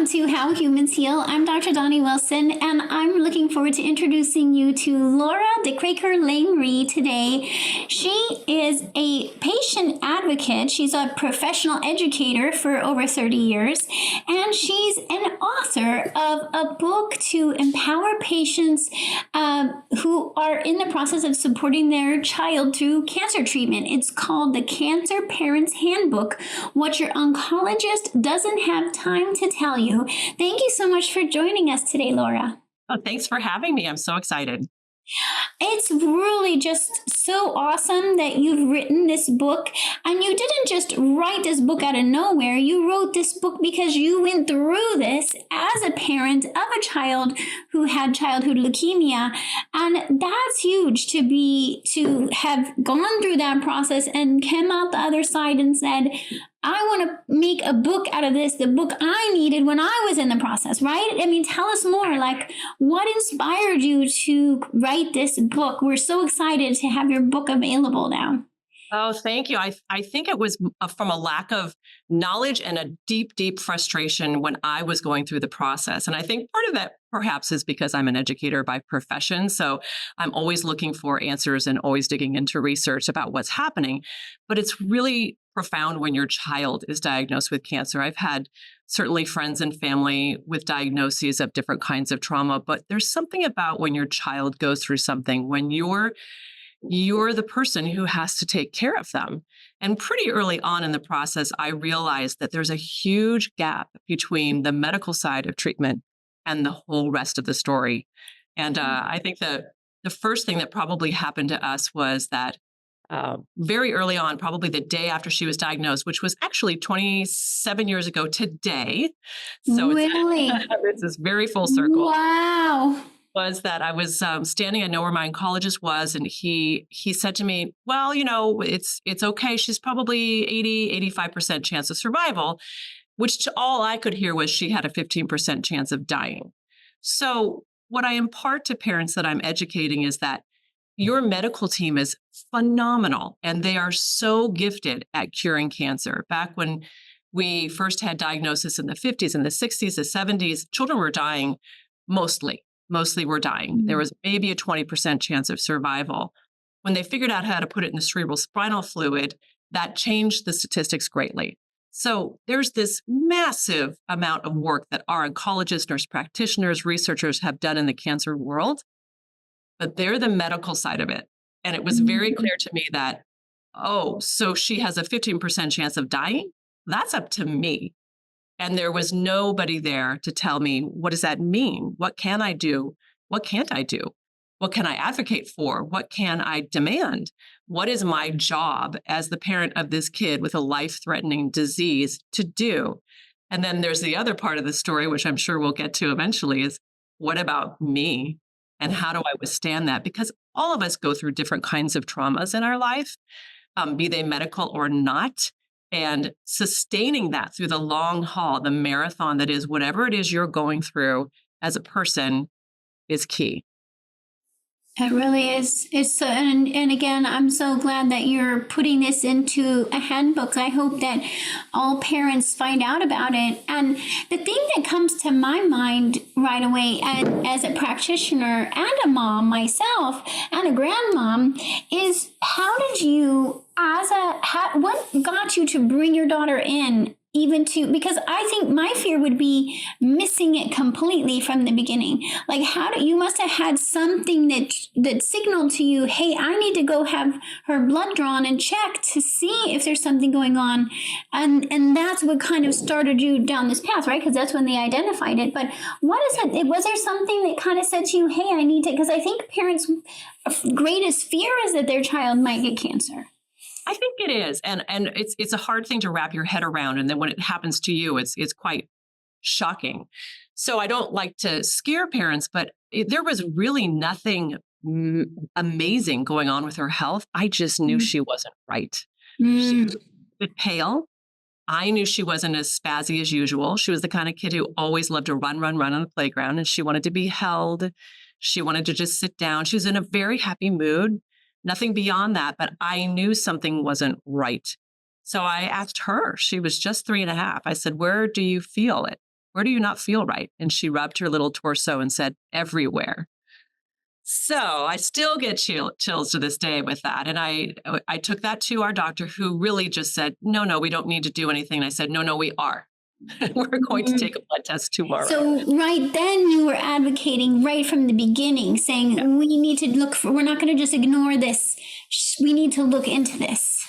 to How Humans Heal. I'm Dr. Donnie Wilson, and I'm looking forward to introducing you to Laura Lang-Ree today. She is a patient advocate. She's a professional educator for over 30 years, and she's an author of a book to empower patients who are in the process of supporting their child through cancer treatment. It's called the Cancer Parents Handbook, What Your Oncologist Doesn't Have Time to Tell You. Thank you so much for joining us today, Laura. Oh, thanks for having me. I'm so excited. It's really just so awesome that you've written this book, and you didn't just write this book out of nowhere. You wrote this book because you went through this as a parent of a child who had childhood leukemia, and that's huge to have gone through that process and come out the other side and said, I want to make a book out of this, the book I needed when I was in the process, right? I mean, tell us more, like what inspired you to write this book? We're so excited to have your book available now. Oh, thank you. I think it was from a lack of knowledge and a deep, deep frustration when I was going through the process. And I think part of that perhaps is because I'm an educator by profession. So I'm always looking for answers and always digging into research about what's happening. But it's really profound when your child is diagnosed with cancer. I've had certainly friends and family with diagnoses of different kinds of trauma, but there's something about when your child goes through something, when you're the person who has to take care of them. And pretty early on in the process, I realized that there's a huge gap between the medical side of treatment and the whole rest of the story. And I think the first thing that probably happened to us was that very early on, probably the day after she was diagnosed, which was actually 27 years ago today. So really? This is very full circle. Wow. Was that I was standing, I know where my oncologist was, and he said to me, well, it's okay. She's probably 85% chance of survival, which all I could hear was she had a 15% chance of dying. So what I impart to parents that I'm educating is that your medical team is phenomenal, and they are so gifted at curing cancer. Back when we first had diagnosis in the 50s and the 60s, the 70s, children were dying mostly were dying. There was maybe a 20% chance of survival. When they figured out how to put it in the cerebral spinal fluid, that changed the statistics greatly. So there's this massive amount of work that our oncologists, nurse practitioners, researchers have done in the cancer world, but they're the medical side of it. And it was very clear to me that, oh, so she has a 15% chance of dying? That's up to me. And there was nobody there to tell me, what does that mean? What can I do? What can't I do? What can I advocate for? What can I demand? What is my job as the parent of this kid with a life-threatening disease to do? And then there's the other part of the story, which I'm sure we'll get to eventually, is what about me? And how do I withstand that? Because all of us go through different kinds of traumas in our life, be they medical or not. And sustaining that through the long haul, the marathon that is whatever it is you're going through as a person is key. It really is. It's so, and again, I'm so glad that you're putting this into a handbook. I hope that all parents find out about it. And the thing that comes to my mind right away, and as a practitioner and a mom myself and a grandmom, is how did you, what got you to bring your daughter in? Because I think my fear would be missing it completely from the beginning. Like, you must have had something that signaled to you, hey, I need to go have her blood drawn and checked to see if there's something going on. And that's what kind of started you down this path, right? Because that's when they identified it. But what is it? Was there something that kind of said to you, hey, I need to, because I think parents' greatest fear is that their child might get cancer. I think it is. And it's a hard thing to wrap your head around. And then when it happens to you, it's quite shocking. So I don't like to scare parents, but there was really nothing amazing going on with her health. I just knew she wasn't right. She was a bit pale. I knew she wasn't as spazzy as usual. She was the kind of kid who always loved to run on the playground, and she wanted to be held. She wanted to just sit down. She was in a very happy mood. Nothing beyond that, but I knew something wasn't right. So I asked her, she was just 3.5. I said, where do you feel it? where do you not feel right? And she rubbed her little torso and said, everywhere. So I still get chills to this day with that. And I took that to our doctor, who really just said, no, we don't need to do anything. And I said, no, we are. We're going to take a blood test tomorrow. So right then you were advocating right from the beginning, saying we need to we're not going to just ignore this. We need to look into this.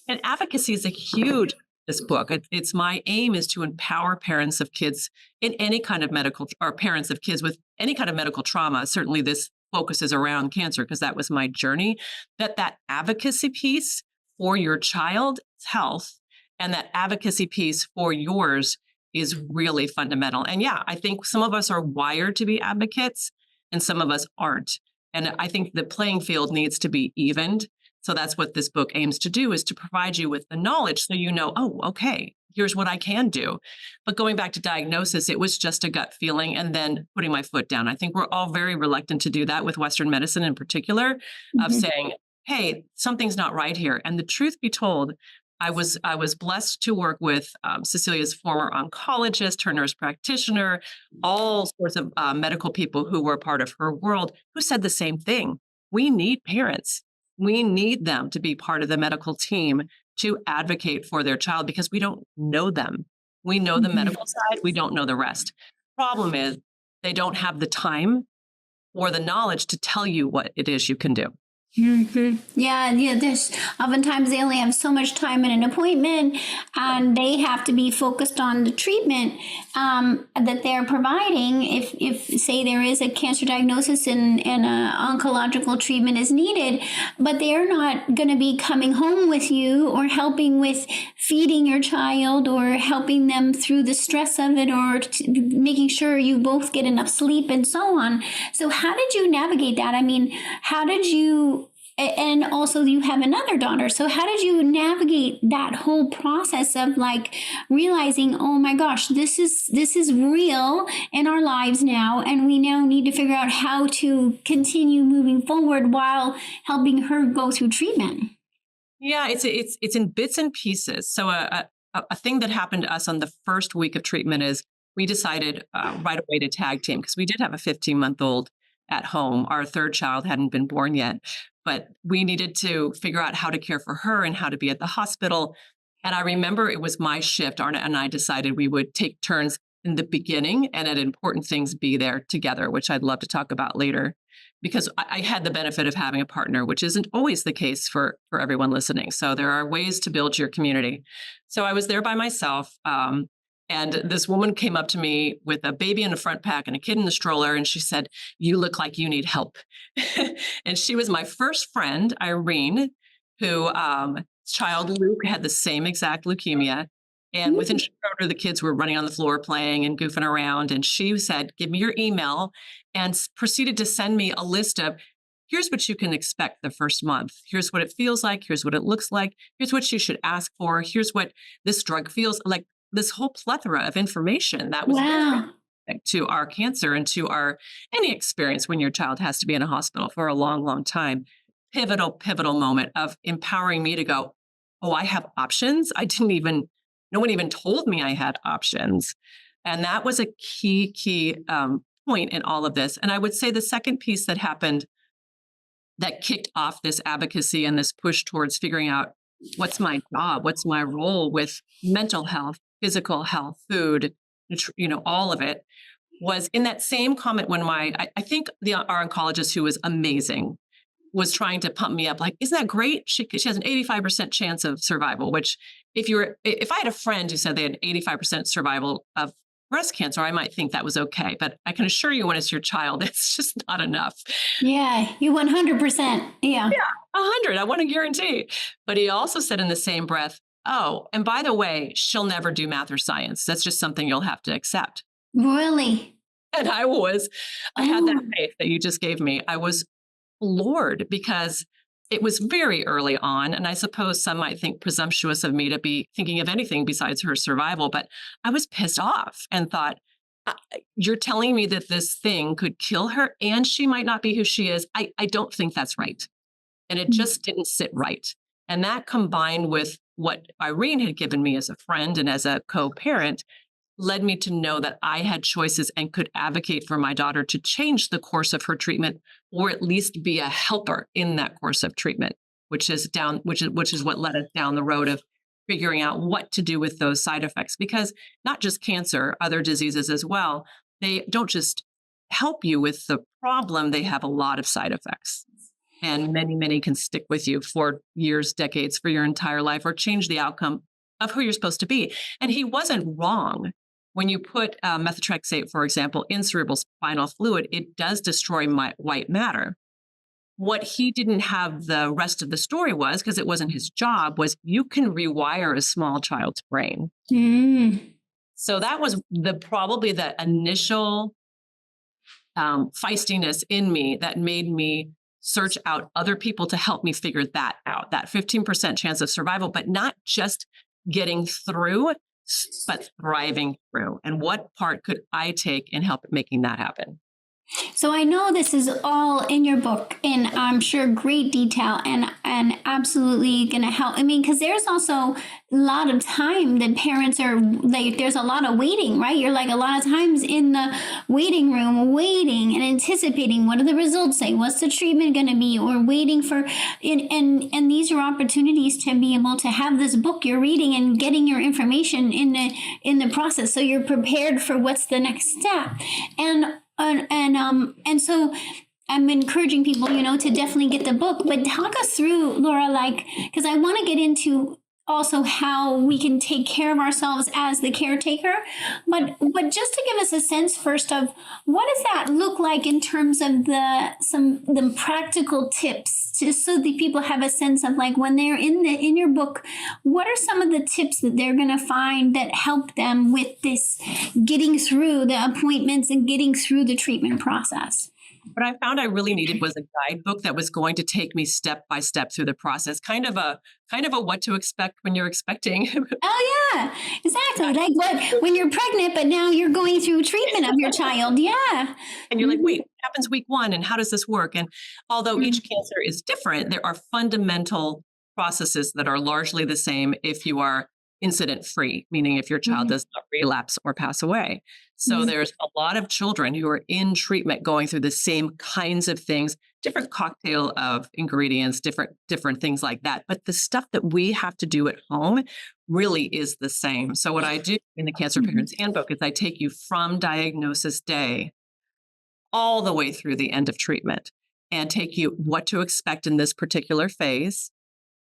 And advocacy is a huge, this book. It's my aim is to empower parents of kids in any kind of medical, or parents of kids with any kind of medical trauma. Certainly this focuses around cancer because that was my journey, that advocacy piece for your child's health and that advocacy piece for yours is really fundamental. And yeah, I think some of us are wired to be advocates and some of us aren't. And I think the playing field needs to be evened. So that's what this book aims to do, is to provide you with the knowledge so you know, oh, okay, here's what I can do. But going back to diagnosis, it was just a gut feeling and then putting my foot down. I think we're all very reluctant to do that with Western medicine in particular, of saying, hey, something's not right here. And the truth be told, I was blessed to work with Cecilia's former oncologist, her nurse practitioner, all sorts of medical people who were part of her world, who said the same thing. We need parents. We need them to be part of the medical team to advocate for their child because we don't know them. We know the medical side. We don't know the rest. Problem is they don't have the time or the knowledge to tell you what it is you can do. Yeah. There's oftentimes they only have so much time in an appointment, and they have to be focused on the treatment that they're providing. If say there is a cancer diagnosis and an oncological treatment is needed, but they're not going to be coming home with you or helping with feeding your child or helping them through the stress of it or making sure you both get enough sleep and so on. So how did you navigate that? I mean, how did you? And also you have another daughter. So how did you navigate that whole process of like realizing, oh my gosh, this is real in our lives now. And we now need to figure out how to continue moving forward while helping her go through treatment. Yeah, it's in bits and pieces. So a thing that happened to us on the first week of treatment is we decided right away to tag team because we did have a 15-month-old at home. Our third child hadn't been born yet, but we needed to figure out how to care for her and how to be at the hospital. And I remember it was my shift. Arna and I decided we would take turns in the beginning and at important things be there together, which I'd love to talk about later, because I had the benefit of having a partner, which isn't always the case for everyone listening. So there are ways to build your community. So I was there by myself. And this woman came up to me with a baby in the front pack and a kid in the stroller. And she said, you look like you need help. And she was my first friend, Irene, who child Luke had the same exact leukemia. And within short order, the kids were running on the floor playing and goofing around. And she said, give me your email, and proceeded to send me a list of, here's what you can expect the first month. Here's what it feels like. Here's what it looks like. Here's what you should ask for. Here's what this drug feels like. This whole plethora of information that was very to our cancer and to our any experience when your child has to be in a hospital for a long, long time. Pivotal moment of empowering me to go, oh, I have options. No one even told me I had options. And that was a key point in all of this. And I would say the second piece that happened that kicked off this advocacy and this push towards figuring out what's my job, what's my role with mental health, physical health, food, all of it, was in that same comment when I think our oncologist, who was amazing, was trying to pump me up like, isn't that great? She has an 85% chance of survival, which if I had a friend who said they had an 85% survival of breast cancer, I might think that was okay. But I can assure you when it's your child, it's just not enough. Yeah, you 100%. Yeah. 100, I want to guarantee. But he also said in the same breath, oh, and by the way, she'll never do math or science. That's just something you'll have to accept. Really? And I had that faith that you just gave me. I was floored because it was very early on. And I suppose some might think presumptuous of me to be thinking of anything besides her survival. But I was pissed off and thought, you're telling me that this thing could kill her and she might not be who she is. I don't think that's right. And it just didn't sit right. And that combined with what Irene had given me as a friend and as a co-parent led me to know that I had choices and could advocate for my daughter to change the course of her treatment, or at least be a helper in that course of treatment, which is what led us down the road of figuring out what to do with those side effects. Because not just cancer, other diseases as well, they don't just help you with the problem, they have a lot of side effects. And many can stick with you for years, decades, for your entire life, or change the outcome of who you're supposed to be. And he wasn't wrong. When you put methotrexate, for example, in cerebral spinal fluid, it does destroy white matter. What he didn't have the rest of the story was, because it wasn't his job, was you can rewire a small child's brain. So that was probably the initial feistiness in me that made me search out other people to help me figure that out, that 15% chance of survival, but not just getting through, but thriving through. And what part could I take in help making that happen? So I know this is all in your book, and I'm sure great detail and absolutely going to help. I mean, because there's also a lot of time that parents are like, there's a lot of waiting, right? You're like a lot of times in the waiting room, waiting and anticipating what do the results say, what's the treatment going to be, or waiting for, and these are opportunities to be able to have this book you're reading and getting your information in the process, so you're prepared for what's the next step. And so I'm encouraging people, to definitely get the book, but talk us through, Laura, because I want to get into also how we can take care of ourselves as the caretaker, but just to give us a sense first of what does that look like in terms of the practical tips, just so the people have a sense of when they're in your book, what are some of the tips that they're going to find that help them with this, getting through the appointments and getting through the treatment process? What I found I really needed was a guidebook that was going to take me step by step through the process, kind of a what to expect when you're expecting. Oh yeah, exactly. Like when you're pregnant, but now you're going through treatment of your child. Yeah. And you're like, wait, what happens week 1 and how does this work? And although each cancer is different, there are fundamental processes that are largely the same if you are incident free, meaning if your child does not relapse or pass away. So there's a lot of children who are in treatment going through the same kinds of things, different cocktail of ingredients, different things like that. But the stuff that we have to do at home really is the same. So what I do in the Cancer Parents Handbook is I take you from diagnosis day all the way through the end of treatment and take you what to expect in this particular phase,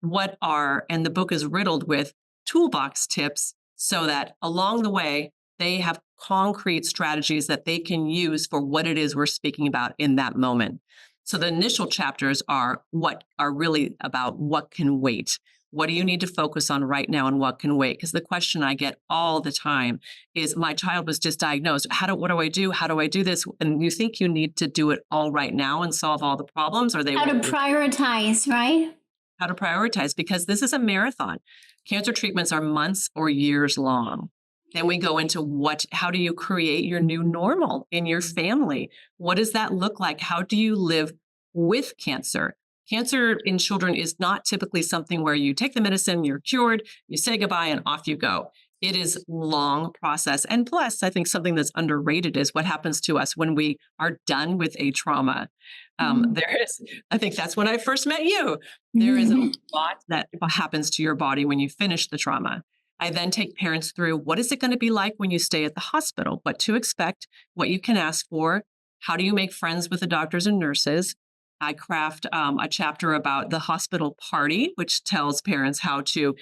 and the book is riddled with toolbox tips so that along the way, they have concrete strategies that they can use for what it is we're speaking about in that moment. So the initial chapters are really about what can wait. What do you need to focus on right now and what can wait? Because the question I get all the time is, my child was just diagnosed. What do I do? How do I do this? And you think you need to do it all right now and solve all the problems? Or how to prioritize, right? How to prioritize, because this is a marathon. Cancer treatments are months or years long. Then we go into how do you create your new normal in your family? What does that look like? How do you live with cancer? Cancer in children is not typically something where you take the medicine, you're cured, you say goodbye, and off you go. It is a long process. And plus, I think something that's underrated is what happens to us when we are done with a trauma. I think that's when I first met you. There is a lot that happens to your body when you finish the trauma. I then take parents through, what is it going to be like when you stay at the hospital? What to expect, what you can ask for, how do you make friends with the doctors and nurses? I craft a chapter about the hospital party, which tells parents how to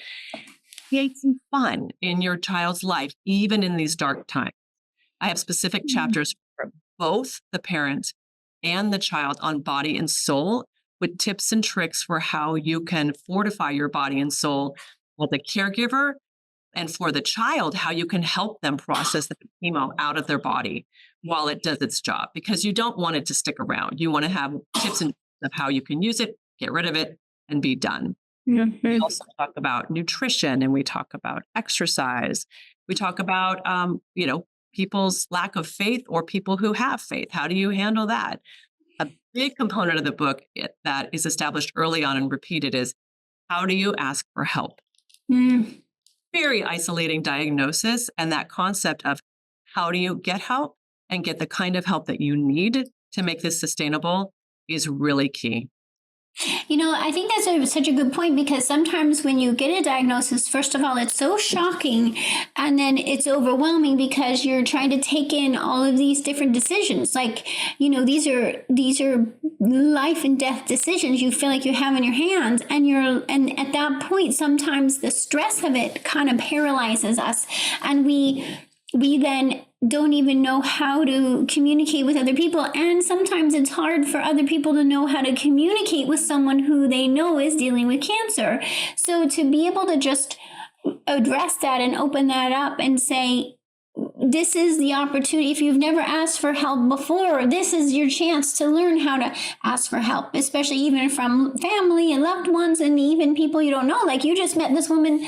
create some fun in your child's life, even in these dark times. I have specific chapters for both the parent and the child on body and soul, with tips and tricks for how you can fortify your body and soul as a caregiver, and for the child, how you can help them process the chemo out of their body while it does its job, because you don't want it to stick around. You want to have tips and of how you can use it, get rid of it, and be done. We also talk about nutrition, and we talk about exercise. We talk about, people's lack of faith or people who have faith. How do you handle that? A big component of the book that is established early on and repeated is, how do you ask for help? very isolating diagnosis. And that concept of how do you get help and get the kind of help that you need to make this sustainable is really key. I think that's such a good point, because sometimes when you get a diagnosis, first of all, it's so shocking, and then it's overwhelming because you're trying to take in all of these different decisions. Like, these are life and death decisions you feel like you have in your hands, and at that point, sometimes the stress of it kind of paralyzes us, and we then don't even know how to communicate with other people. And sometimes it's hard for other people to know how to communicate with someone who they know is dealing with cancer. So to be able to just address that and open that up and say, this is the opportunity. If you've never asked for help before, this is your chance to learn how to ask for help, especially even from family and loved ones and even people you don't know. Like, you just met this woman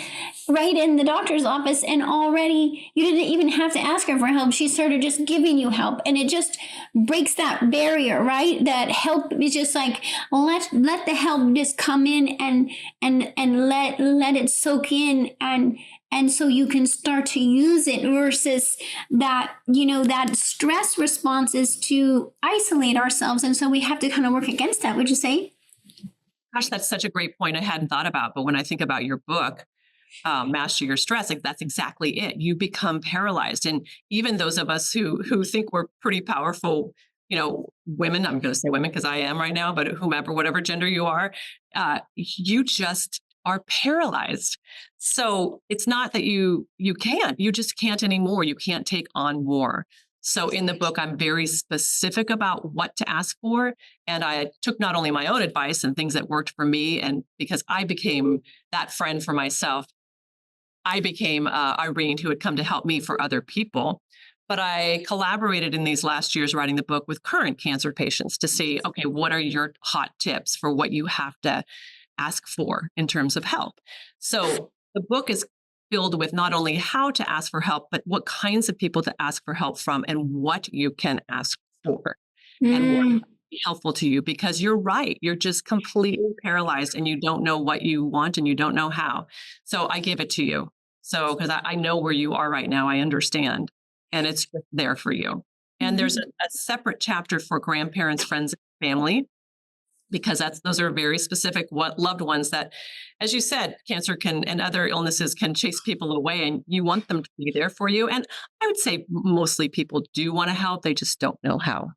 right in the doctor's office, and already you didn't even have to ask her for help. She started just giving you help, and it just breaks that barrier, right? That help is just like, let the help just come in and let it soak in, and so you can start to use it, versus that, that stress response is to isolate ourselves. And so we have to kind of work against that, would you say? Gosh, that's such a great point I hadn't thought about. But when I think about your book, Master Your Stress, like, that's exactly it. You become paralyzed. And even those of us who think we're pretty powerful, women, I'm going to say women because I am right now, but whomever, whatever gender you are, you just are paralyzed. So it's not that you just can't anymore. You can't take on more. So in the book, I'm very specific about what to ask for. And I took not only my own advice and things that worked for me, and because I became that friend for myself, I became Irene, who had come to help me for other people. But I collaborated in these last years writing the book with current cancer patients to see, okay, what are your hot tips for what you have to ask for in terms of help? So the book is filled with not only how to ask for help, but what kinds of people to ask for help from and what you can ask for and what will be helpful to you. Because you're right, you're just completely paralyzed and you don't know what you want and you don't know how. So I give it to you. So because I know where you are right now, I understand. And it's just there for you. And there's a separate chapter for grandparents, friends, and family, because those are very specific loved ones that, as you said, cancer and other illnesses can chase people away, and you want them to be there for you. And I would say mostly people do want to help. They just don't know how.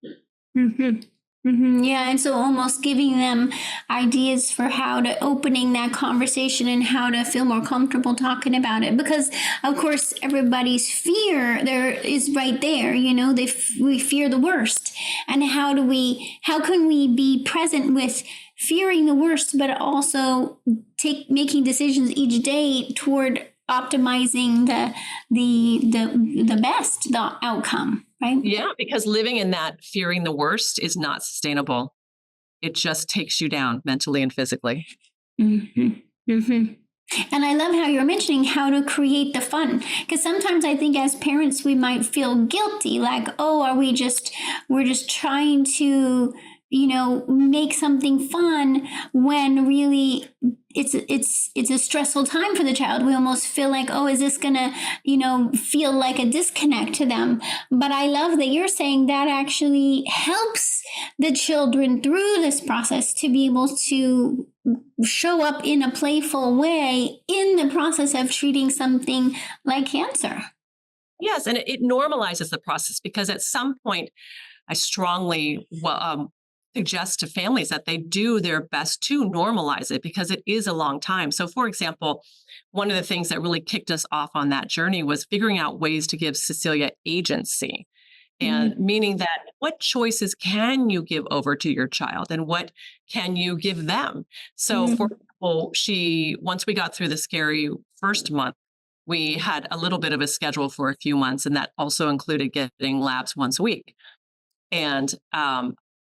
Mm-hmm. Mm-hmm. Yeah, and so almost giving them ideas for how to opening that conversation and how to feel more comfortable talking about it, because of course everybody's fear there is right there. We fear the worst, and how can we be present with fearing the worst, but also making decisions each day toward optimizing the best outcome, right? Yeah, because living in that fearing the worst is not sustainable. It just takes you down mentally and physically. Mm-hmm. Mm-hmm. And I love how you're mentioning how to create the fun, because sometimes I think as parents we might feel guilty, like, oh, we're just trying to make something fun, when really it's a stressful time for the child. We almost feel like, oh, is this gonna feel like a disconnect to them? But I love that you're saying that actually helps the children through this process to be able to show up in a playful way in the process of treating something like cancer. Yes, and it normalizes the process, because at some point I strongly suggest to families that they do their best to normalize it, because it is a long time. So, for example, one of the things that really kicked us off on that journey was figuring out ways to give Cecilia agency. And meaning that what choices can you give over to your child and what can you give them? So, for example, once we got through the scary first month, we had a little bit of a schedule for a few months, and that also included getting labs once a week. And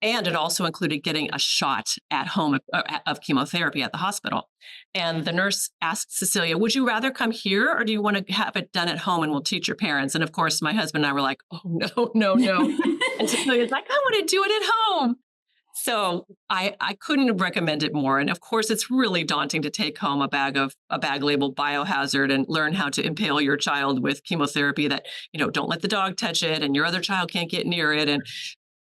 it also included getting a shot at home of chemotherapy at the hospital. And the nurse asked Cecilia, would you rather come here, or do you want to have it done at home and we'll teach your parents? And of course, my husband and I were like, oh, no. And Cecilia's like, I want to do it at home. So I couldn't have recommended more. And of course, it's really daunting to take home a bag labeled biohazard and learn how to impale your child with chemotherapy that, don't let the dog touch it and your other child can't get near it.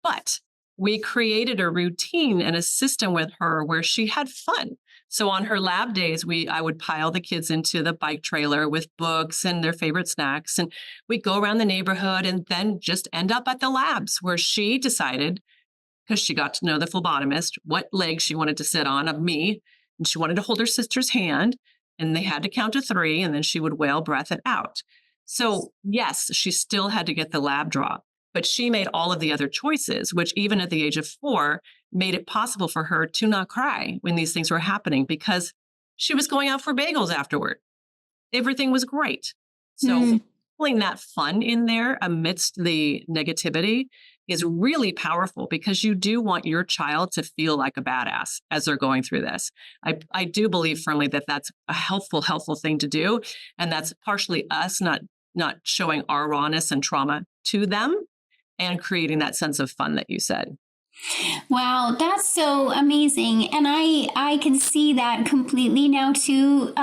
But we created a routine and a system with her where she had fun. So on her lab days, I would pile the kids into the bike trailer with books and their favorite snacks. And we'd go around the neighborhood and then just end up at the labs where she decided, because she got to know the phlebotomist, what leg she wanted to sit on of me. And she wanted to hold her sister's hand, and they had to count to 3, and then she would whale breath it out. So yes, she still had to get the lab draw, but she made all of the other choices, which even at the age of 4 made it possible for her to not cry when these things were happening because she was going out for bagels afterward. Everything was great. So pulling that fun in there amidst the negativity is really powerful because you do want your child to feel like a badass as they're going through this. I do believe firmly that that's a helpful thing to do. And that's partially us not showing our rawness and trauma to them and creating that sense of fun that you said. Wow, that's so amazing. And I can see that completely now too,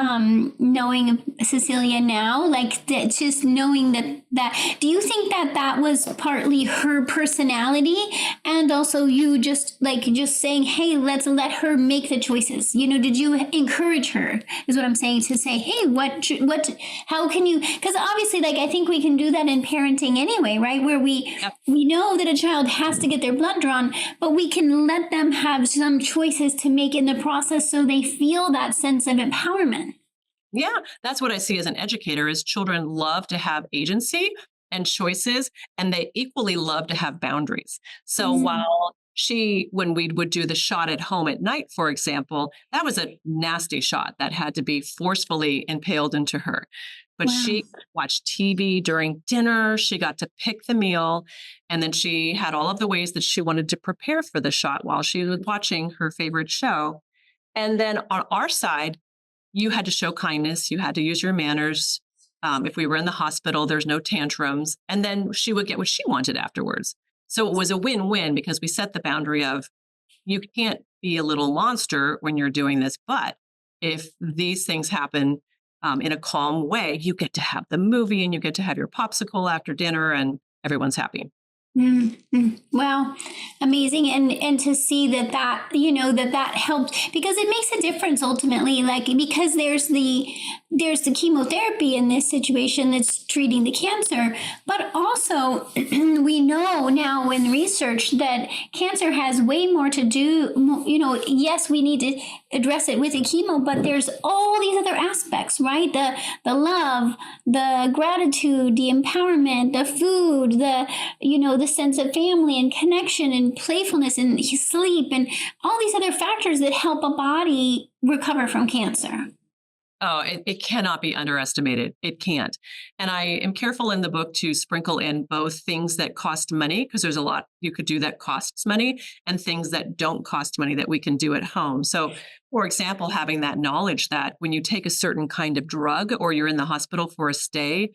knowing Cecilia now, like that, just knowing that, do you think that was partly her personality and also you just saying, hey, let's let her make the choices? Did you encourage her is what I'm saying, to say, hey, how can you, because obviously I think we can do that in parenting anyway, right? Where we know that a child has to get their blood drawn, but we can let them have some choices to make in the process so they feel that sense of empowerment. Yeah, that's what I see as an educator is children love to have agency and choices, and they equally love to have boundaries. So while when we would do the shot at home at night, for example, that was a nasty shot that had to be forcefully impaled into her. But she watched TV during dinner. She got to pick the meal. And then she had all of the ways that she wanted to prepare for the shot while she was watching her favorite show. And then on our side, you had to show kindness. You had to use your manners. If we were in the hospital, there's no tantrums. And then she would get what she wanted afterwards. So it was a win-win because we set the boundary of you can't be a little monster when you're doing this. But if these things happen, in a calm way, you get to have the movie and you get to have your popsicle after dinner and everyone's happy. Wow, amazing. And to see that helped, because it makes a difference ultimately, because there's the chemotherapy in this situation that's treating the cancer, but also we know now in research that cancer has way more to do. Yes, we need to address it with the chemo, but there's all these other aspects, right? The love, the gratitude, the empowerment, the food, the sense of family and connection and playfulness and sleep and all these other factors that help a body recover from cancer. Oh, it cannot be underestimated. It can't. And I am careful in the book to sprinkle in both things that cost money, because there's a lot you could do that costs money, and things that don't cost money that we can do at home. So, for example, having that knowledge that when you take a certain kind of drug or you're in the hospital for a stay,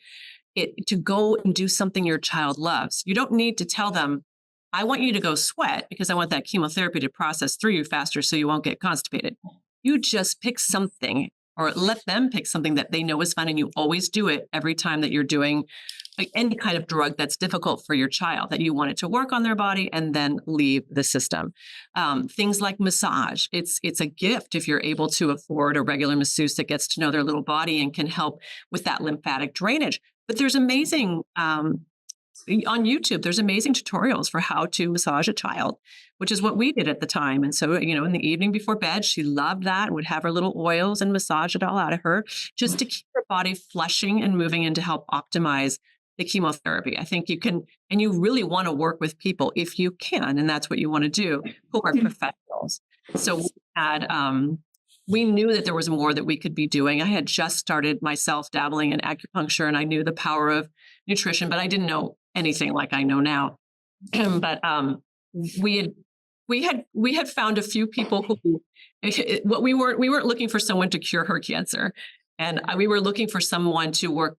to go and do something your child loves. You don't need to tell them, I want you to go sweat because I want that chemotherapy to process through you faster so you won't get constipated. You just pick something or let them pick something that they know is fun, and you always do it every time that you're doing any kind of drug that's difficult for your child, that you want it to work on their body and then leave the system. Things like massage. It's a gift if you're able to afford a regular masseuse that gets to know their little body and can help with that lymphatic drainage. But there's amazing, on YouTube, there's amazing tutorials for how to massage a child, which is what we did at the time. And so, in the evening before bed, she loved that and would have her little oils and massage it all out of her just to keep her body flushing and moving and to help optimize the chemotherapy. I think you can, and you really want to work with people if you can, and that's what you want to do, who are professionals. So we knew that there was more that we could be doing. I had just started myself dabbling in acupuncture, and I knew the power of nutrition, but I didn't know anything like I know now. But we had found a few people who, we weren't looking for someone to cure her cancer, and we were looking for someone to work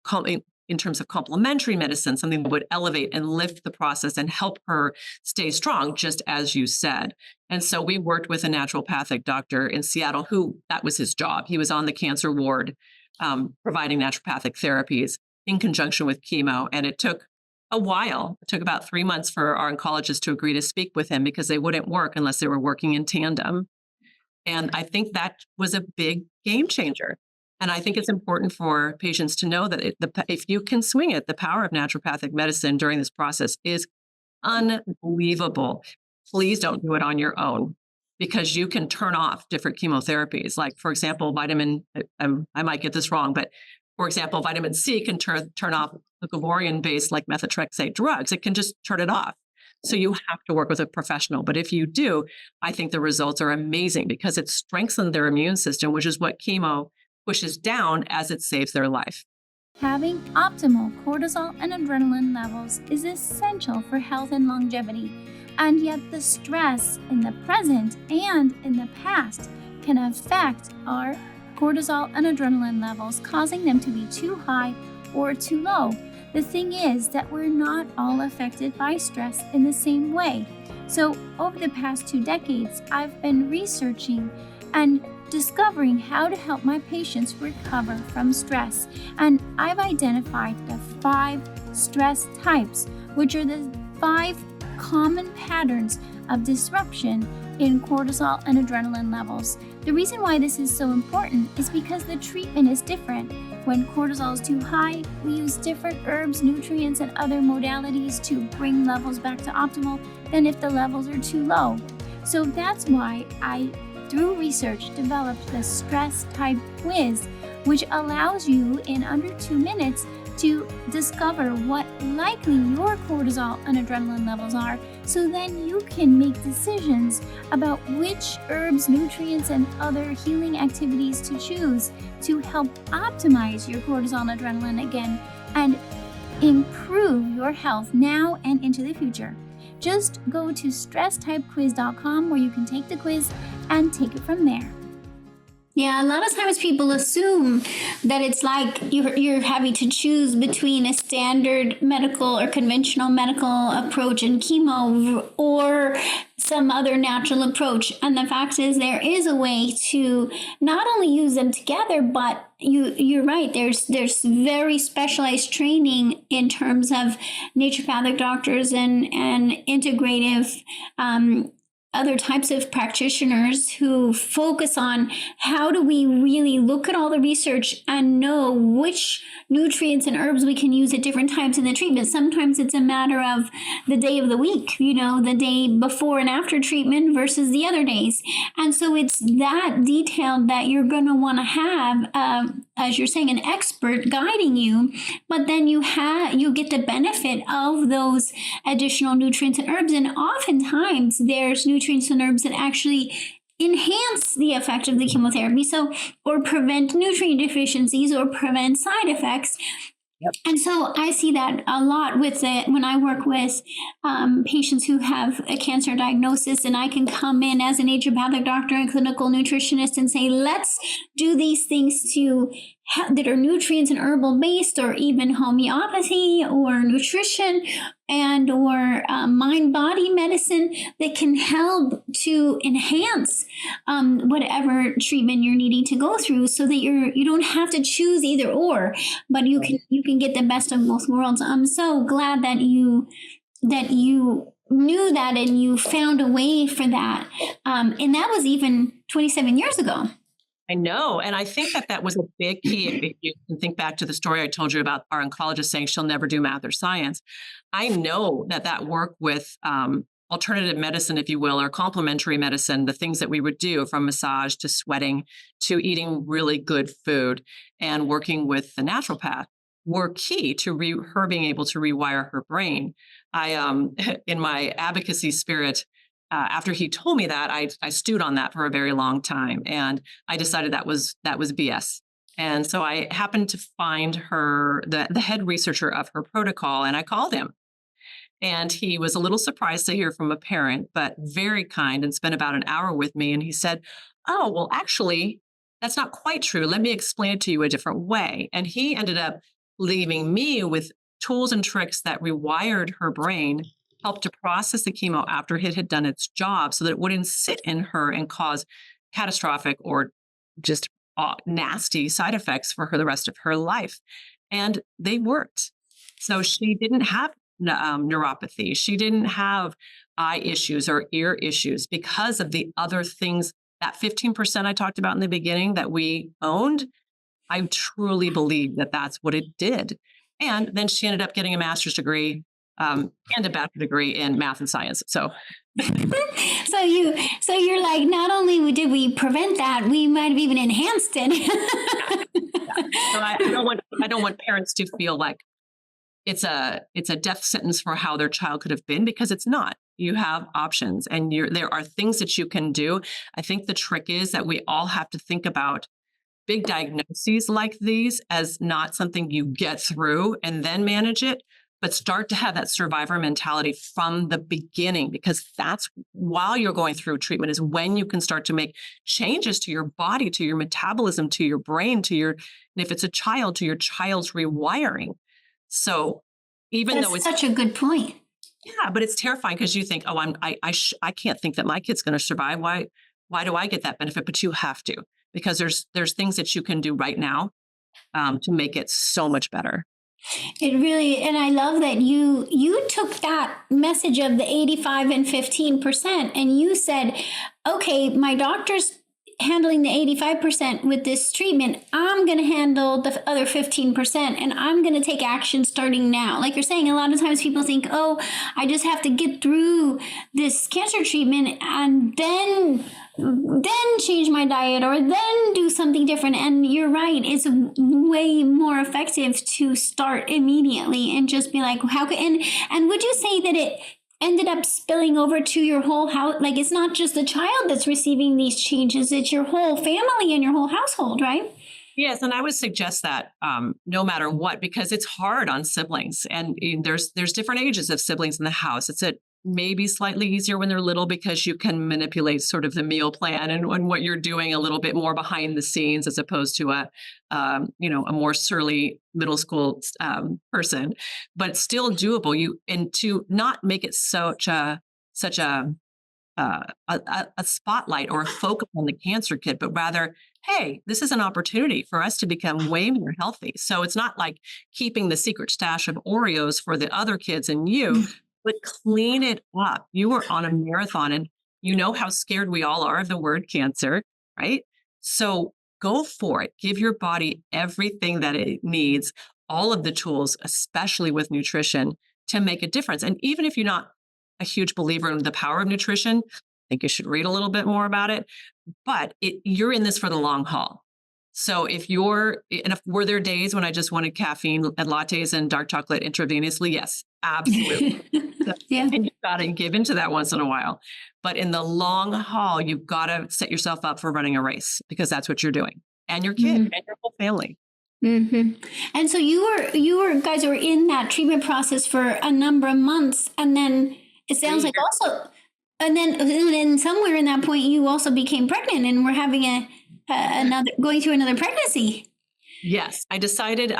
in terms of complementary medicine, something that would elevate and lift the process and help her stay strong, just as you said. And so we worked with a naturopathic doctor in Seattle who that was his job. He was on the cancer ward providing naturopathic therapies in conjunction with chemo. And it took a while. It took about 3 months for our oncologist to agree to speak with him because they wouldn't work unless they were working in tandem. And I think that was a big game changer. And I think it's important for patients to know that if you can swing it, the power of naturopathic medicine during this process is unbelievable. Please don't do it on your own because you can turn off different chemotherapies. Like, for example, I might get this wrong, but for example, vitamin C can turn off glucosamine-based like methotrexate drugs. It can just turn it off. So you have to work with a professional. But if you do, I think the results are amazing because it strengthens their immune system, which is what chemo pushes down as it saves their life. Having optimal cortisol and adrenaline levels is essential for health and longevity, and yet the stress in the present and in the past can affect our cortisol and adrenaline levels, causing them to be too high or too low. The thing is that we're not all affected by stress in the same way. So over the past 2 decades, I've been researching and discovering how to help my patients recover from stress. And I've identified the 5 stress types, which are the 5 common patterns of disruption in cortisol and adrenaline levels. The reason why this is so important is because the treatment is different. When cortisol is too high, we use different herbs, nutrients, and other modalities to bring levels back to optimal than if the levels are too low. So that's why I, through research, developed the stress type quiz, which allows you in under 2 minutes to discover what likely your cortisol and adrenaline levels are, so then you can make decisions about which herbs, nutrients, and other healing activities to choose to help optimize your cortisol and adrenaline again and improve your health now and into the future. Just go to stresstypequiz.com where you can take the quiz and take it from there. Yeah, a lot of times people assume that it's like you're having to choose between a standard medical or conventional medical approach and chemo or some other natural approach. And the fact is there is a way to not only use them together, but you're right. There's very specialized training in terms of naturopathic doctors and integrative other types of practitioners who focus on how do we really look at all the research and know which nutrients and herbs we can use at different times in the treatment. Sometimes it's a matter of the day of the week, the day before and after treatment versus the other days. And so it's that detailed that you're going to want to have, as you're saying, an expert guiding you, but then you get the benefit of those additional nutrients and herbs. And oftentimes there's nutrients and herbs that actually enhance the effect of the chemotherapy, or prevent nutrient deficiencies or prevent side effects. Yep. And so I see that a lot when I work with patients who have a cancer diagnosis, and I can come in as a naturopathic doctor and clinical nutritionist and say, let's do these things that are nutrients and herbal based, or even homeopathy or nutrition or mind-body medicine that can help to enhance whatever treatment you're needing to go through, so that you don't have to choose either or, but you can get the best of both worlds. I'm so glad that you knew that and you found a way for that, and that was even 27 years ago. I know. And I think that was a big key. If you can think back to the story I told you about our oncologist saying she'll never do math or science. I know that work with alternative medicine, if you will, or complementary medicine, the things that we would do from massage to sweating to eating really good food and working with the naturopath were key to her being able to rewire her brain. I, in my advocacy spirit, after he told me that, I stewed on that for a very long time, and I decided that was BS. And so I happened to find the head researcher of her protocol, and I called him. And he was a little surprised to hear from a parent, but very kind, and spent about an hour with me. And he said, "Oh, well, actually, that's not quite true. Let me explain it to you a different way." And he ended up leaving me with tools and tricks that rewired her brain, helped to process the chemo after it had done its job so that it wouldn't sit in her and cause catastrophic or just nasty side effects for her the rest of her life. And they worked. So she didn't have neuropathy. She didn't have eye issues or ear issues because of the other things. That 15% I talked about in the beginning that we owned, I truly believe that that's what it did. And then she ended up getting a master's degree and a bachelor's degree in math and science. So so you're like, not only did we prevent that, we might have even enhanced it. So I don't want parents to feel like it's a death sentence for how their child could have been, because it's not. You have options, and there are things that you can do. I think the trick is that we all have to think about big diagnoses like these as not something you get through and then manage it, but start to have that survivor mentality from the beginning, because that's while you're going through treatment is when you can start to make changes to your body, to your metabolism, to your brain, and if it's a child, to your child's rewiring. So even That's though it's such a good point. yeah, but it's terrifying because you think, oh, I can't think that my kid's going to survive. Why do I get that benefit? But you have to, because there's things that you can do right now to make it so much better. It really, and I love that you took that message of the 85 and 15% and you said, okay, my doctor's handling the 85% with this treatment. I'm going to handle the other 15% and I'm going to take action starting now. Like you're saying, a lot of times people think, oh, I just have to get through this cancer treatment and then change my diet or then do something different. And you're right. It's way more effective to start immediately and just be like, how can, and would you say that it ended up spilling over to your whole house? Like, it's not just the child that's receiving these changes, it's your whole family and your whole household, right? Yes, and I would suggest that no matter what, because it's hard on siblings, and there's different ages of siblings in the house. It's maybe slightly easier when they're little because you can manipulate sort of the meal plan and what you're doing a little bit more behind the scenes as opposed to a more surly middle school person, but still doable. And to not make it such a spotlight or a focus on the cancer kid, but rather, hey, this is an opportunity for us to become way more healthy. So it's not like keeping the secret stash of Oreos for the other kids and you, but clean it up. You are on a marathon, and you know how scared we all are of the word cancer, right? So go for it. Give your body everything that it needs, all of the tools, especially with nutrition, to make a difference. And even if you're not a huge believer in the power of nutrition, I think you should read a little bit more about it. But you're in this for the long haul. So were there days when I just wanted caffeine and lattes and dark chocolate intravenously? Yes, absolutely. Yeah. And you've got to give into that once in a while. But in the long haul, you've got to set yourself up for running a race, because that's what you're doing, and your kid and your whole family. Mm-hmm. And so you guys were in that treatment process for a number of months, and then it sounds like also, and then somewhere in that point you also became pregnant and were having going through another pregnancy. Yes, I decided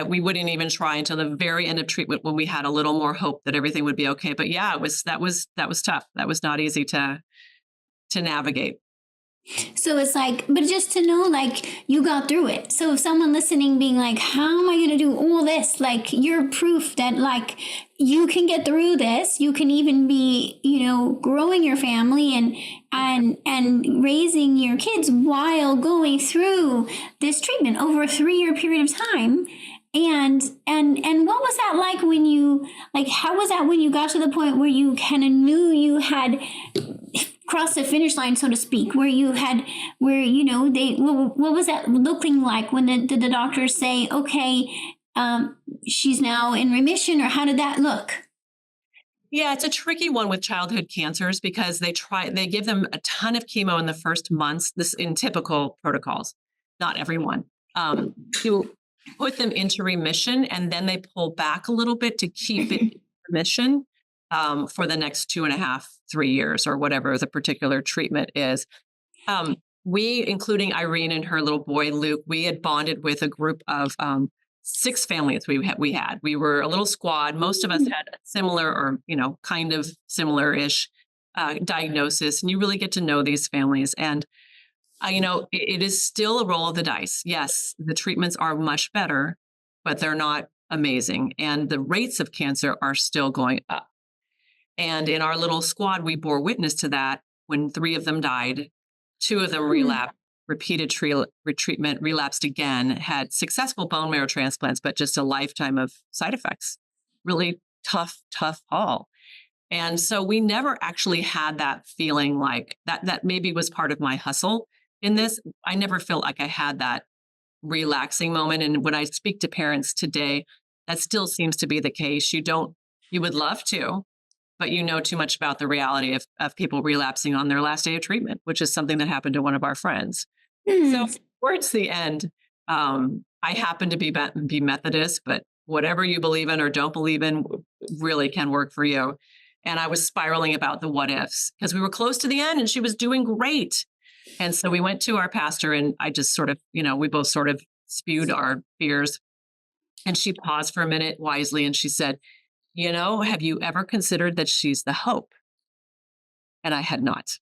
we wouldn't even try until the very end of treatment when we had a little more hope that everything would be okay. But yeah, that was tough. That was not easy to navigate. So it's like, but just to know, like, you got through it. So if someone listening being like, how am I going to do all this? Like, you're proof that, like, you can get through this. You can even be, growing your family and raising your kids while going through this treatment over a 3-year period of time. And what was that like when how was that when you got to the point where you kind of knew you had crossed the finish line, so to speak, what was that looking like when did the doctors say, okay, she's now in remission, or how did that look? Yeah, it's a tricky one with childhood cancers because they give them a ton of chemo in the first months, this in typical protocols, not everyone, to put them into remission, and then they pull back a little bit to keep it in remission for the next 2.5, 3 years, or whatever the particular treatment is. We, including Irene and her little boy, Luke, we had bonded with a group of 6 families we had. We were a little squad. Most of us had a similar or, kind of similar-ish diagnosis. And you really get to know these families. And, it is still a roll of the dice. Yes, the treatments are much better, but they're not amazing. And the rates of cancer are still going up. And in our little squad, we bore witness to that when 3 of them died. 2 of them relapsed, repeated treatment, relapsed again, had successful bone marrow transplants, but just a lifetime of side effects. Really tough haul. And so we never actually had that feeling like that maybe was part of my hustle in this. I never felt like I had that relaxing moment. And when I speak to parents today, that still seems to be the case. You would love to, but you know too much about the reality of people relapsing on their last day of treatment, which is something that happened to one of our friends. So towards the end, I happen to be Methodist, but whatever you believe in or don't believe in really can work for you. And I was spiraling about the what ifs because we were close to the end and she was doing great. And so we went to our pastor and I just sort of, we both sort of spewed our fears. And she paused for a minute wisely and she said, have you ever considered that she's the hope? And I had not.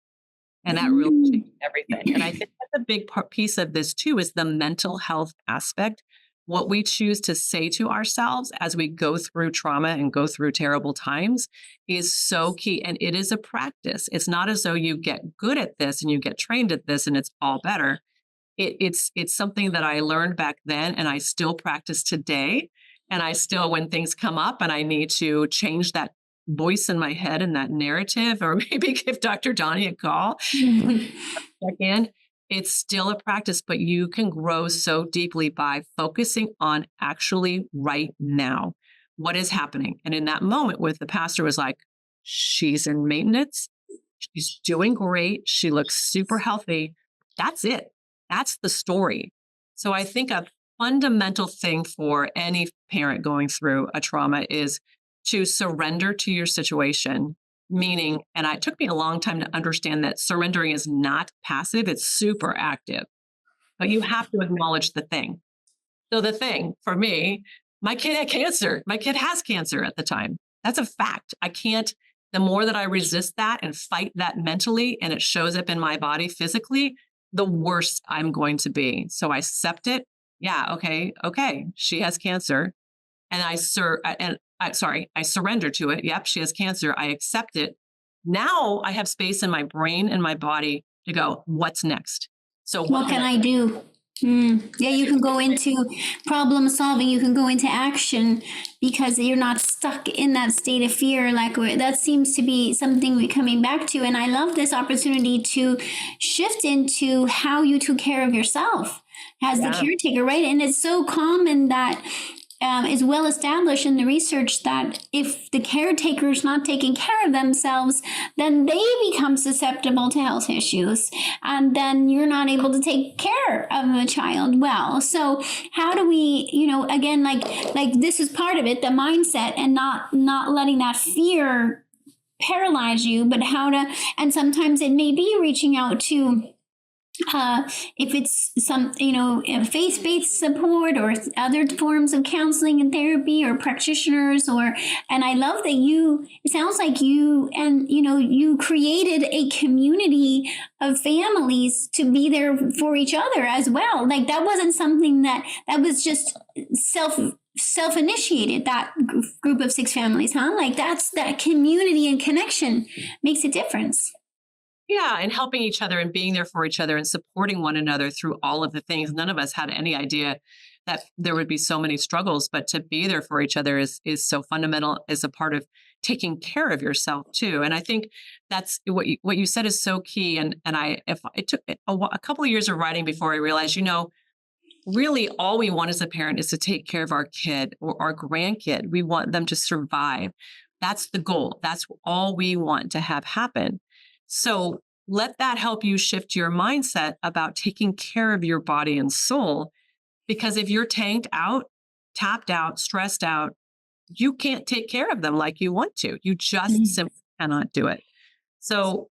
And that really changed everything. And I think that's a big piece of this too, is the mental health aspect. What we choose to say to ourselves as we go through trauma and go through terrible times is so key. And it is a practice. It's not as though you get good at this and you get trained at this and it's all better. It's something that I learned back then and I still practice today. And I still, when things come up and I need to change that voice in my head and that narrative, or maybe give Dr. Donnie a call, check in, it's still a practice, but you can grow so deeply by focusing on actually right now, what is happening. And in that moment with the pastor was like, she's in maintenance. She's doing great. She looks super healthy. That's it. That's the story. So I think a fundamental thing for any parent going through a trauma is to surrender to your situation. Meaning, and it took me a long time to understand that surrendering is not passive, it's super active. But you have to acknowledge the thing. So the thing for me, my kid had cancer. My kid has cancer at the time. That's a fact. The more that I resist that and fight that mentally, and it shows up in my body physically, the worse I'm going to be. So I accept it. Yeah, okay. She has cancer. And I surrender to it. Yep, she has cancer. I accept it. Now I have space in my brain and my body to go, what's next? So what can I do? Yeah, you can go into problem solving. You can go into action because you're not stuck in that state of fear. That seems to be something we're coming back to. And I love this opportunity to shift into how you took care of yourself as the caretaker, right? And it's so common that is well established in the research that if the caretaker is not taking care of themselves, then they become susceptible to health issues. And then you're not able to take care of a child well. So how do we, again, like this is part of it, the mindset, and not letting that fear paralyze you, but and sometimes it may be reaching out to if it's some, faith-based support or other forms of counseling and therapy or practitioners, and I love that it sounds like you created a community of families to be there for each other as well. Like that wasn't something that was just self-initiated, that group of 6 families, huh? Like that community and connection makes a difference. Yeah, and helping each other and being there for each other and supporting one another through all of the things. None of us had any idea that there would be so many struggles, but to be there for each other is so fundamental as a part of taking care of yourself too. And I think that's what you said is so key. And it took a couple of years of writing before I realized, really all we want as a parent is to take care of our kid or our grandkid. We want them to survive. That's the goal. That's all we want to have happen. So let that help you shift your mindset about taking care of your body and soul, because if you're tanked out, tapped out, stressed out, you can't take care of them like you want to. You just simply cannot do it. So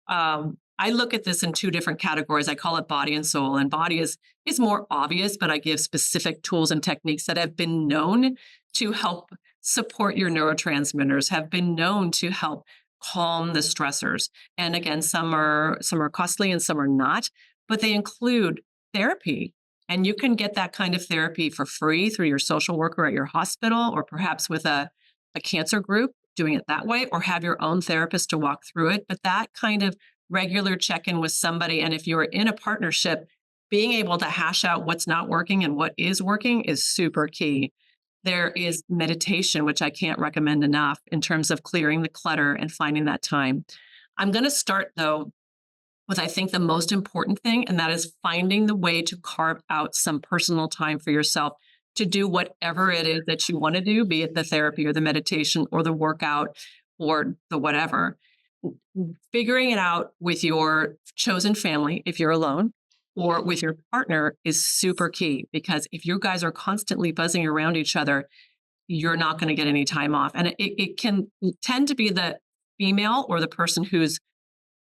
I look at this in two different categories. I call it body and soul. And body is more obvious, but I give specific tools and techniques that have been known to help support your neurotransmitters, have been known to help calm the stressors. And again, some are costly and some are not, but they include therapy. And you can get that kind of therapy for free through your social worker at your hospital, or perhaps with a cancer group doing it that way, or have your own therapist to walk through it. But that kind of regular check-in with somebody, and if you're in a partnership, being able to hash out what's not working and what is working is super key. There is meditation, which I can't recommend enough in terms of clearing the clutter and finding that time. I'm going to start, though, with I think the most important thing, and that is finding the way to carve out some personal time for yourself to do whatever it is that you want to do, be it the therapy or the meditation or the workout or the whatever. Figuring it out with your chosen family, if you're alone, or with your partner is super key, because if you guys are constantly buzzing around each other, you're not going to get any time off. And it can tend to be the female or the person who's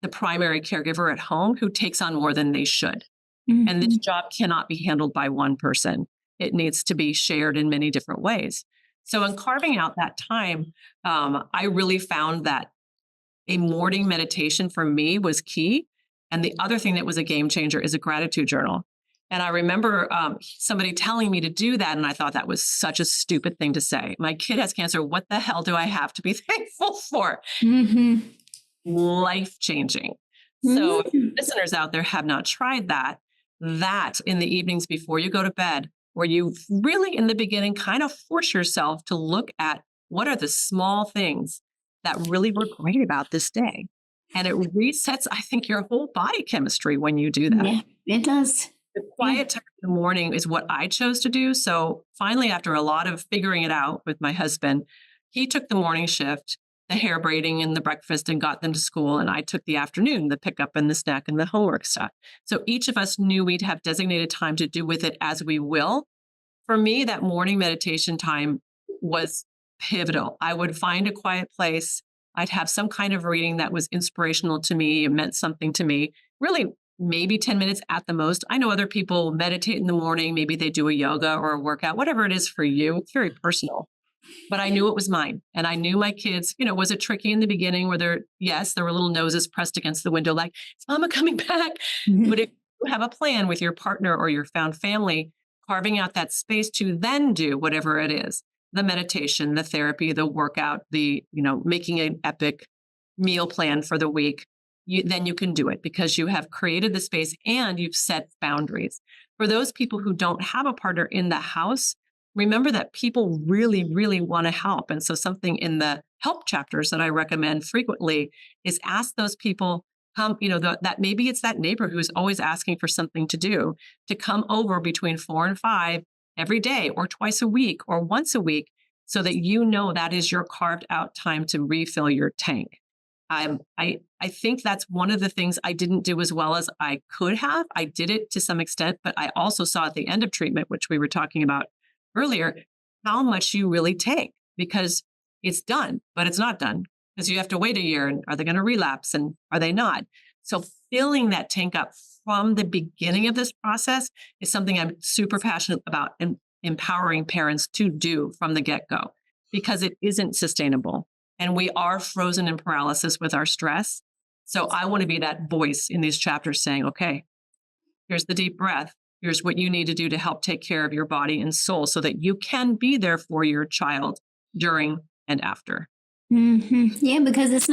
the primary caregiver at home who takes on more than they should. Mm-hmm. And this job cannot be handled by one person. It needs to be shared in many different ways. So in carving out that time, I really found that a morning meditation for me was key. And the other thing that was a game changer is a gratitude journal. And I remember somebody telling me to do that. And I thought that was such a stupid thing to say. My kid has cancer. What the hell do I have to be thankful for? Mm-hmm. Life-changing. So if listeners out there have not tried that in the evenings before you go to bed, where you really in the beginning kind of force yourself to look at what are the small things that really were great about this day. And it resets, I think, your whole body chemistry when you do that. Yeah, it does. The quiet time in the morning is what I chose to do. So finally, after a lot of figuring it out with my husband, he took the morning shift, the hair braiding and the breakfast, and got them to school. And I took the afternoon, the pickup and the snack and the homework stuff. So each of us knew we'd have designated time to do with it as we will. For me, that morning meditation time was pivotal. I would find a quiet place. I'd have some kind of reading that was inspirational to me, it meant something to me, really maybe 10 minutes at the most. I know other people meditate in the morning. Maybe they do a yoga or a workout, whatever it is for you. It's very personal. But I knew it was mine. And I knew my kids, was it tricky in the beginning where there were little noses pressed against the window, like, is Mama coming back? Mm-hmm. But if you have a plan with your partner or your found family, carving out that space to then do whatever it is, the meditation, the therapy, the workout, the, making an epic meal plan for the week, then you can do it because you have created the space and you've set boundaries. For those people who don't have a partner in the house, remember that people really, really want to help. And so something in the help chapters that I recommend frequently is ask those people, that maybe it's that neighbor who's always asking for something to do, to come over between 4 and 5 every day or twice a week or once a week, so that that is your carved out time to refill your tank. I think that's one of the things I didn't do as well as I could have. I did it to some extent, but I also saw at the end of treatment, which we were talking about earlier, how much you really take, because it's done, but it's not done because you have to wait a year. And are they going to relapse and are they not? So filling that tank up from the beginning of this process is something I'm super passionate about and empowering parents to do from the get-go, because it isn't sustainable. And we are frozen in paralysis with our stress. So I want to be that voice in these chapters saying, okay, here's the deep breath. Here's what you need to do to help take care of your body and soul so that you can be there for your child during and after. Mm-hmm. Yeah, because that's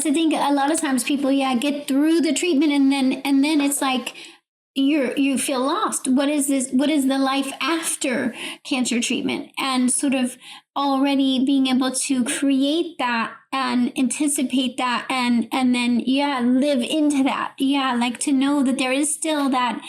the thing. A lot of times people, get through the treatment and then it's like you feel lost. What is this? What is the life after cancer treatment? And sort of already being able to create that and anticipate that and then, live into that. Like to know that there is still that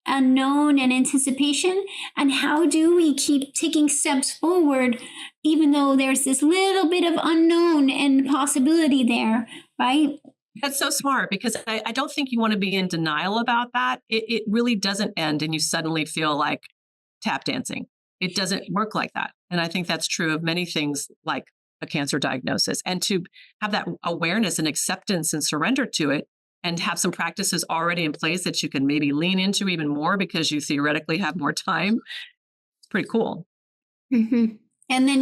unknown and anticipation, and how do we keep taking steps forward even though there's this little bit of unknown and possibility there, right? That's so smart, because I don't think you want to be in denial about that. It really doesn't end and you suddenly feel like tap dancing. It doesn't work like that. And I think that's true of many things like a cancer diagnosis, and to have that awareness and acceptance and surrender to it and have some practices already in place that you can maybe lean into even more because you theoretically have more time. It's pretty cool. Mm-hmm. And then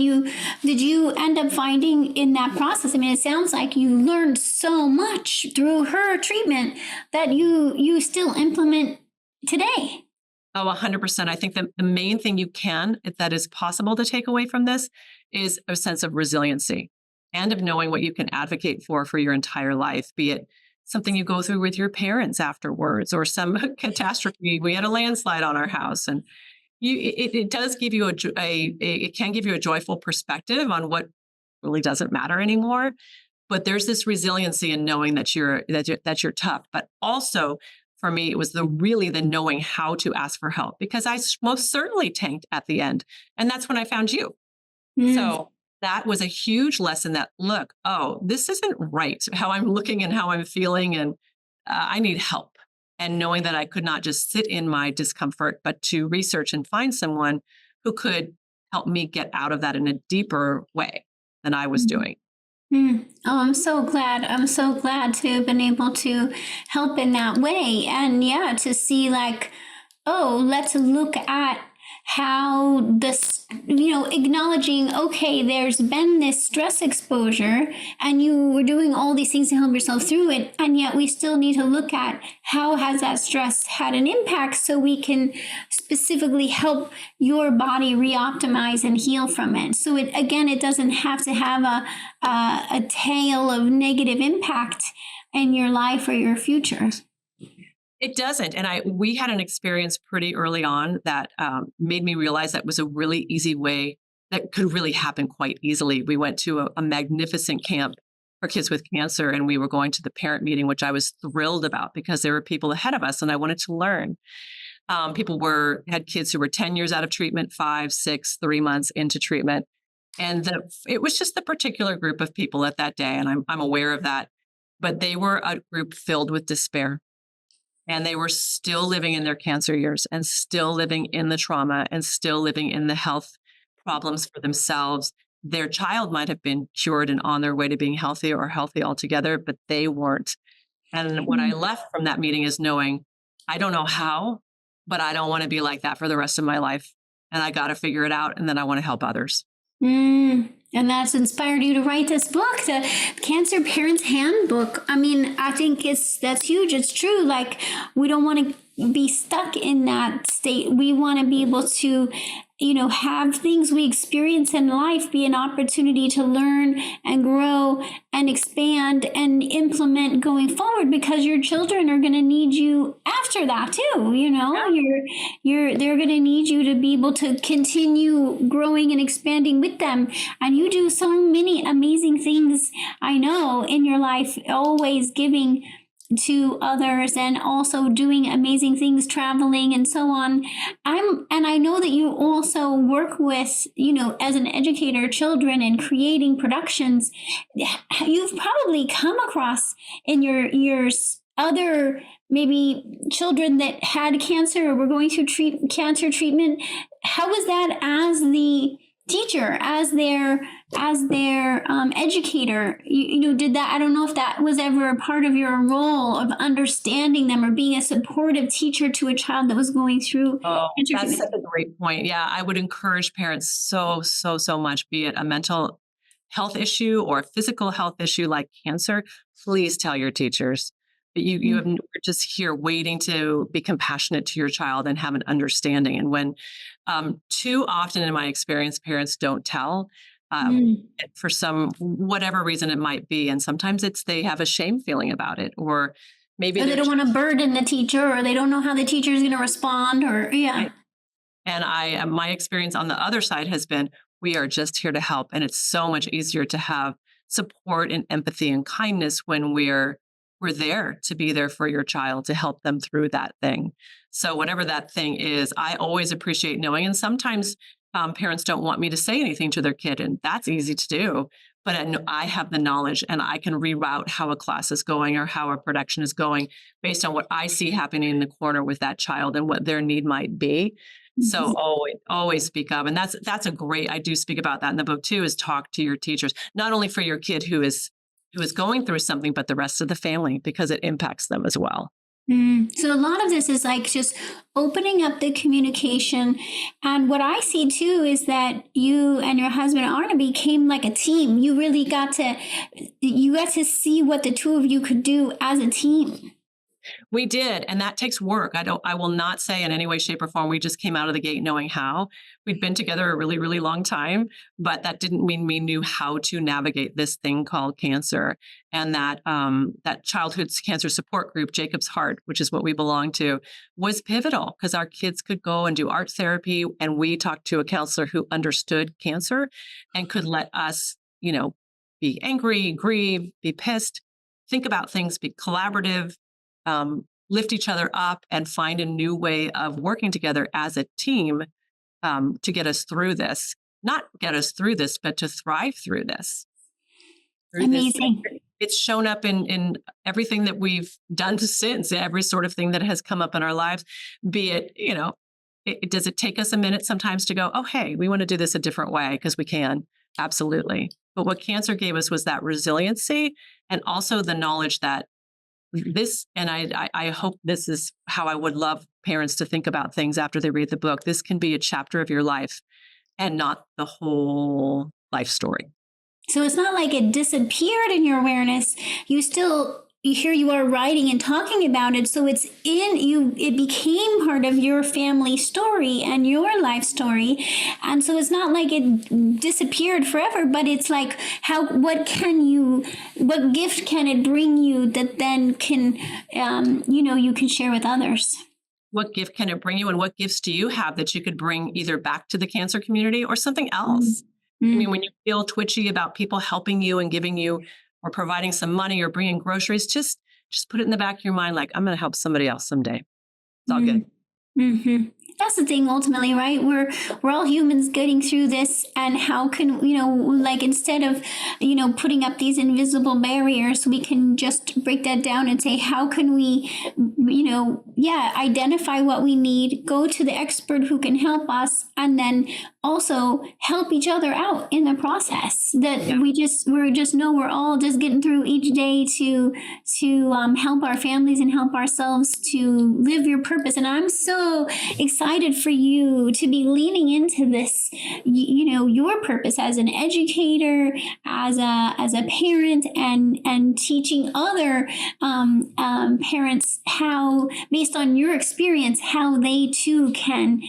did you end up finding in that process? I mean, it sounds like you learned so much through her treatment that you still implement today. Oh, 100%. I think that the main thing that is possible to take away from this is a sense of resiliency and of knowing what you can advocate for your entire life, be it something you go through with your parents afterwards or some catastrophe. We had a landslide on our house, and it does give you it can give you a joyful perspective on what really doesn't matter anymore. But there's this resiliency in knowing that you're tough, but also for me, it was the knowing how to ask for help, because I most certainly tanked at the end. And that's when I found you. So that was a huge lesson that, look, this isn't right, how I'm looking and how I'm feeling. And I need help. And knowing that I could not just sit in my discomfort, but to research and find someone who could help me get out of that in a deeper way than I was doing. Oh, I'm so glad. I'm so glad to have been able to help in that way. And yeah, to see like, let's look at how this, acknowledging, okay, there's been this stress exposure and you were doing all these things to help yourself through it. And yet we still need to look at how has that stress had an impact so we can specifically help your body re-optimize and heal from it. So it doesn't have to have a tail of negative impact in your life or your future. It doesn't. And we had an experience pretty early on that made me realize that was a really easy way that could really happen quite easily. We went to a magnificent camp for kids with cancer, and we were going to the parent meeting, which I was thrilled about because there were people ahead of us and I wanted to learn. People had kids who were 10 years out of treatment, 5, 6, 3 months into treatment. And it was just the particular group of people at that day. And I'm aware of that, but they were a group filled with despair. And they were still living in their cancer years and still living in the trauma and still living in the health problems for themselves. Their child might have been cured and on their way to being healthy or healthy altogether, but they weren't. And what I left from that meeting is knowing, I don't know how, but I don't want to be like that for the rest of my life. And I got to figure it out. And then I want to help others. And that's inspired you to write this book, the Cancer Parents Handbook. I mean, I think that's huge. It's true. Like, we don't want to be stuck in that state. We want to be able to, have things we experience in life be an opportunity to learn and grow and expand and implement going forward, because your children are going to need you after that too. They're going to need you to be able to continue growing and expanding with them. And you do so many amazing things, I know, in your life, always giving to others and also doing amazing things, traveling and so on. I know that you also work with, as an educator, children and creating productions. You've probably come across in your years other maybe children that had cancer or were going through cancer treatment. How was that as the teacher, as their educator? Did that? I don't know if that was ever a part of your role of understanding them or being a supportive teacher to a child that was going through. That's such a great point. Yeah, I would encourage parents so much, be it a mental health issue or a physical health issue like cancer, please tell your teachers. We're just here waiting to be compassionate to your child and have an understanding. And when too often in my experience, parents don't tell for whatever reason it might be. And sometimes they have a shame feeling about it, or maybe they don't want to burden the teacher, or they don't know how the teacher is going to respond, or yeah. And my experience on the other side has been, we are just here to help. And it's so much easier to have support and empathy and kindness when we're there to be there for your child, to help them through that thing. So whatever that thing is, I always appreciate knowing. And sometimes parents don't want me to say anything to their kid, and that's easy to do. But I have the knowledge, and I can reroute how a class is going or how a production is going based on what I see happening in the corner with that child and what their need might be. So always speak up. And that's I do speak about that in the book too, is talk to your teachers, not only for your kid who is who is going through something, but the rest of the family, because it impacts them as well. So a lot of this is like just opening up the communication. And what I see too is that you and your husband Arna became like a team. You really got to see what the two of you could do as a team. We did. And that takes work. I will not say in any way, shape, or form we just came out of the gate knowing how. We'd been together a really, really long time, but that didn't mean we knew how to navigate this thing called cancer. And that childhood cancer support group, Jacob's Heart, which is what we belong to, was pivotal because our kids could go and do art therapy. And we talked to a counselor who understood cancer and could let us, be angry, grieve, be pissed, think about things, be collaborative, lift each other up, and find a new way of working together as a team to get us through this. Not get us through this, but to thrive through this. Amazing. It's shown up in everything that we've done since, every sort of thing that has come up in our lives, be it, does it take us a minute sometimes to go, oh, hey, we want to do this a different way because we can. Absolutely. But what cancer gave us was that resiliency and also the knowledge that this, and I hope this is how I would love parents to think about things after they read the book. This can be a chapter of your life and not the whole life story. So it's not like it disappeared in your awareness. Here you are writing and talking about it. So it's in you, it became part of your family story and your life story. And so it's not like it disappeared forever, but it's like what gift can it bring you that then can, you can share with others? What gift can it bring you, and what gifts do you have that you could bring either back to the cancer community or something else? I mean, when you feel twitchy about people helping you and giving you or providing some money or bringing groceries, just put it in the back of your mind, like, I'm going to help somebody else someday. It's all good. Mm-hmm. That's the thing ultimately, right? We're all humans getting through this, and how can, instead of, putting up these invisible barriers, we can just break that down and say, how can we, identify what we need, go to the expert who can help us, and then also help each other out in the process. We just know we're all just getting through each day to help our families and help ourselves to live your purpose. And I'm so excited for you to be leaning into this, your purpose as an educator, as a parent, and teaching other parents how, based on your experience, how they too can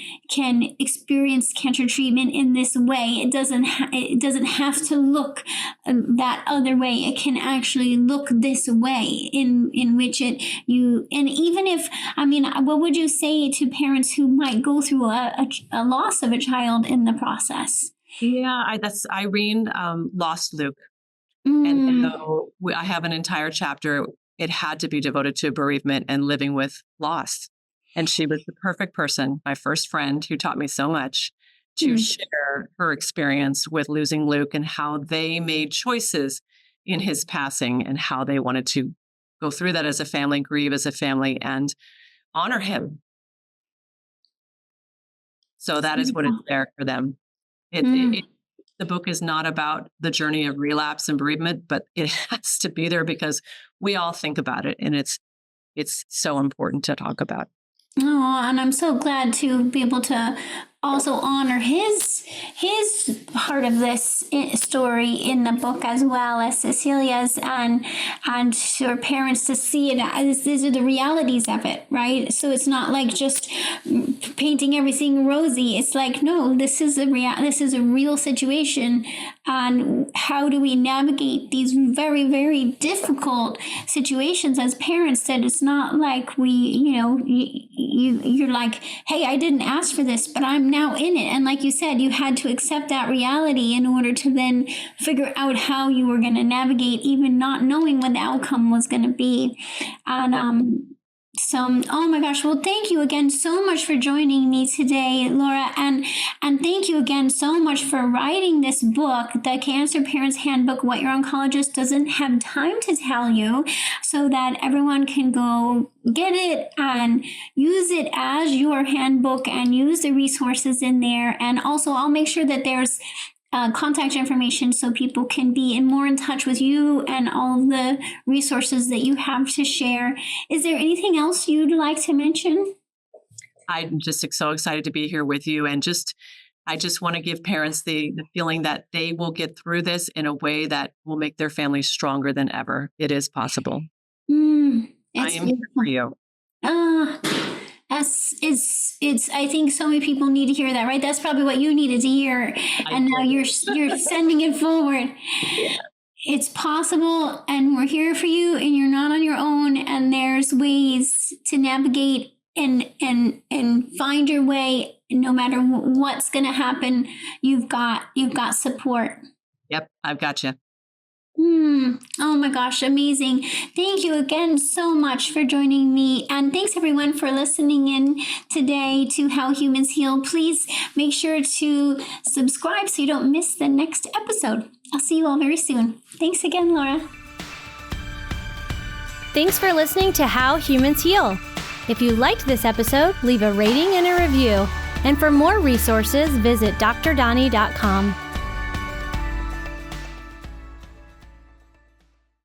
experience cancer treatment in this way. It doesn't have to look that other way. It can actually look this way in which and even if, what would you say to parents who might go through a loss of a child in the process? Yeah, that's Irene lost Luke. And though I have an entire chapter, it had to be devoted to bereavement and living with loss. And she was the perfect person, my first friend who taught me so much, to share her experience with losing Luke and how they made choices in his passing and how they wanted to go through that as a family, grieve as a family, and honor him. So that is what it's there for them. The book is not about the journey of relapse and bereavement, but it has to be there because we all think about it, and it's so important to talk about. Oh, and I'm so glad to be able to also honor his part of this story in the book, as well as Cecilia's, and her parents to see it as these are the realities of it, right? So it's not like just painting everything rosy. It's like, no, this is a real situation, and how do we navigate these very, very difficult situations as parents? That it's not like you're like, hey, I didn't ask for this, but I'm now in it. And like you said, you had to accept that reality in order to then figure out how you were going to navigate, even not knowing what the outcome was going to be. And so, oh my gosh, well, thank you again so much for joining me today, Laura. And thank you again so much for writing this book, The Cancer Parents Handbook, What Your Oncologist Doesn't Have Time to Tell You, so that everyone can go get it and use it as your handbook and use the resources in there. And also, I'll make sure that there's contact information so people can be more in touch with you and all the resources that you have to share. Is there anything else you'd like to mention? I'm just so excited to be here with you, and I just want to give parents the feeling that they will get through this in a way that will make their families stronger than ever. It is possible. I am here for you. I think so many people need to hear that, right? That's probably what you needed to hear. And now you're sending it forward. Yeah. It's possible, and we're here for you, and you're not on your own, and there's ways to navigate and find your way. No matter what's going to happen, you've got support. Yep, I've got you. Oh my gosh, amazing. Thank you again so much for joining me. And thanks everyone for listening in today to How Humans Heal. Please make sure to subscribe so you don't miss the next episode. I'll see you all very soon. Thanks again, Laura. Thanks for listening to How Humans Heal. If you liked this episode, leave a rating and a review. And for more resources, visit drdonnie.com.